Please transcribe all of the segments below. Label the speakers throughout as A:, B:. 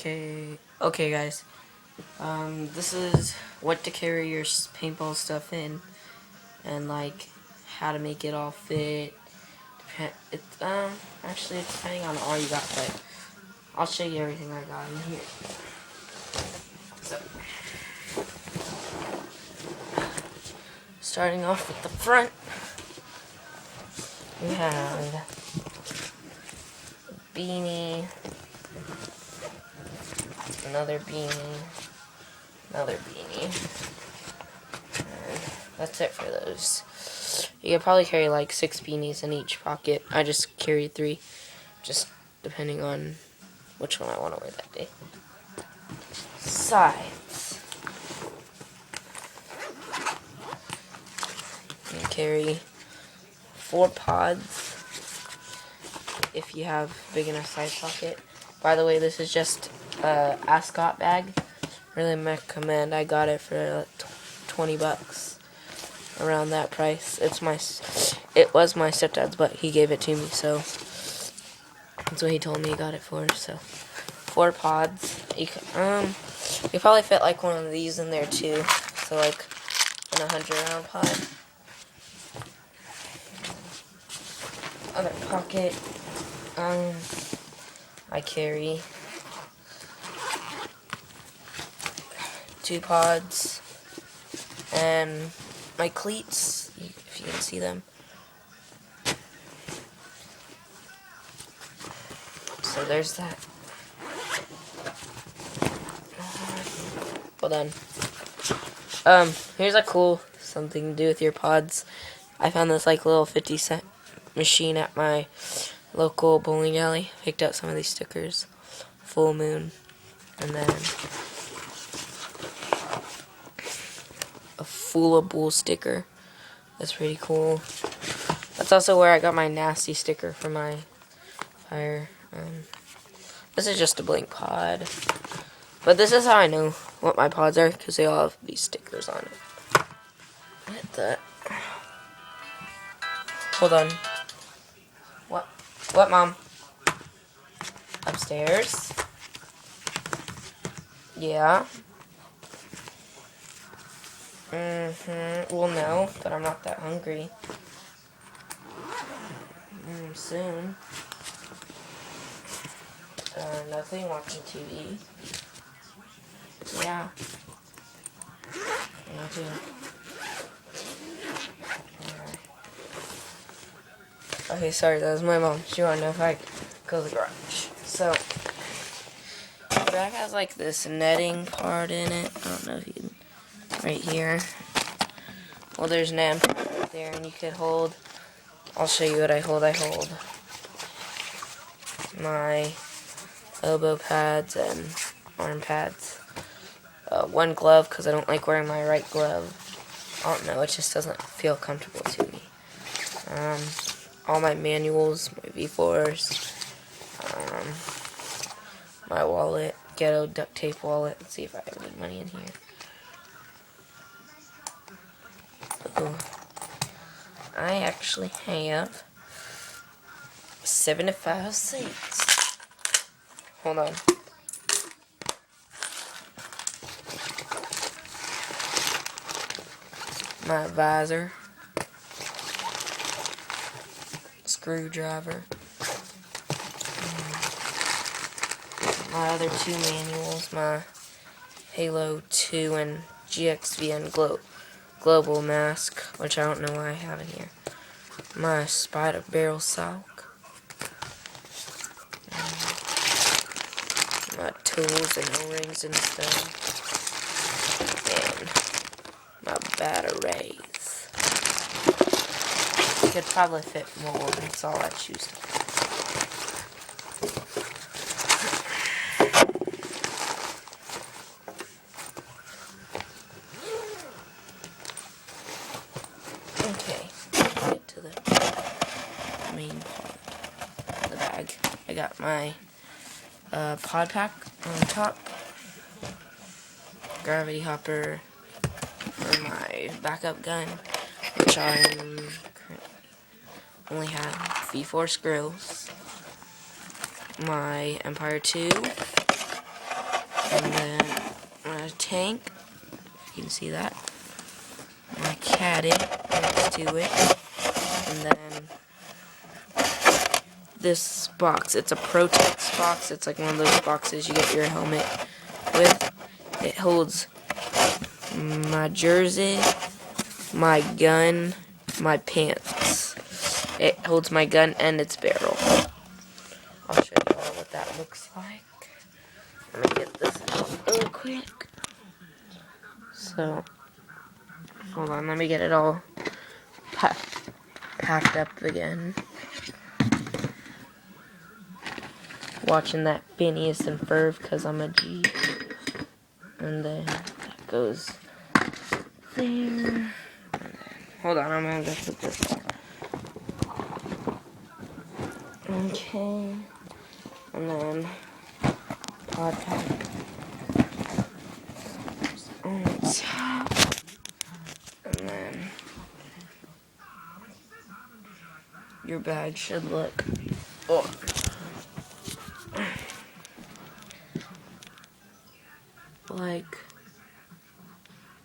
A: Okay, guys. This is what to carry your paintball stuff in, and like how to make it all fit. Actually, it's depending on all you got, but I'll show you everything I got in here. So, starting off with the front, we have a beanie, another beanie, another beanie. And that's it for those. You could probably carry like 6 beanies in each pocket. I just carried 3, just depending on which one I want to wear that day. Sides. You can carry 4 pods if you have big enough side pocket. By the way, this is just a ascot bag. Really recommend. I got it for $20, around that price. It was my stepdad's, but he gave it to me, so that's what he told me he got it for. So 4 pods. You probably fit like one of these in there too. So like in a 100-round pod. Other pocket. I carry 2 pods and my cleats, if you can see them. So there's that. Hold on. Here's a cool something to do with your pods. I found this like little 50-cent machine at my local bowling alley. Picked up some of these stickers. Full moon. And then a Fool Bull sticker. That's pretty cool. That's also where I got my nasty sticker for my fire. This is just a blank pod. But this is how I know what my pods are, because they all have these stickers on it. Hit that. Hold on. What, Mom? Upstairs? Yeah. Well, no, but I'm not that hungry. Soon. Nothing, watching TV. Yeah. Me too. Okay, sorry, that was my mom. She wanted to know if I go to the garage. So, the bag has like this netting part in it. I don't know if you can, right here. Well, there's an amp right there, and you could hold, I'll show you what I hold. I hold my elbow pads and arm pads. 1 glove, because I don't like wearing my right glove. I don't know, it just doesn't feel comfortable to me. All my manuals, my V4s, my wallet, ghetto duct tape wallet. Let's see if I have any money in here. Ooh. I actually have 75 cents. Hold on. My visor, screwdriver, my other 2 manuals, my Halo 2 and GXVN Global mask, which I don't know why I have in here, my spider barrel sock, my tools and O-rings and stuff, and my batteries. Could probably fit more, that's all I choose. Okay, get to the main part of the bag. I got my pod pack on top, gravity hopper for my backup gun, which I'm only have V4 screws, my Empire 2, And then my tank, if you can see that. My caddy next to it. And then this box, it's a Protex box. It's like one of those boxes you get your helmet with. It holds my jersey, my gun, my pants. It holds my gun and its barrel. I'll show you all what that looks like. Let me get this out real quick. So, hold on, let me get it all packed up again. Watching that Phineas and Ferb because I'm a G. And then that goes there. And then, hold on, I'm gonna just put this on. Okay. And then pod pack on the top. And then your bag should look like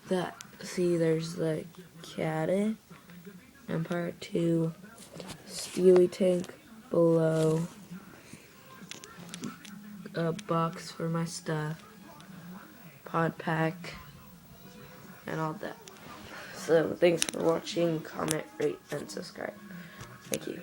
A: that. See, there's the caddy and part 2 steely tank below, a box for my stuff, pod pack, and all that. So thanks for watching, comment, rate, and subscribe. Thank you.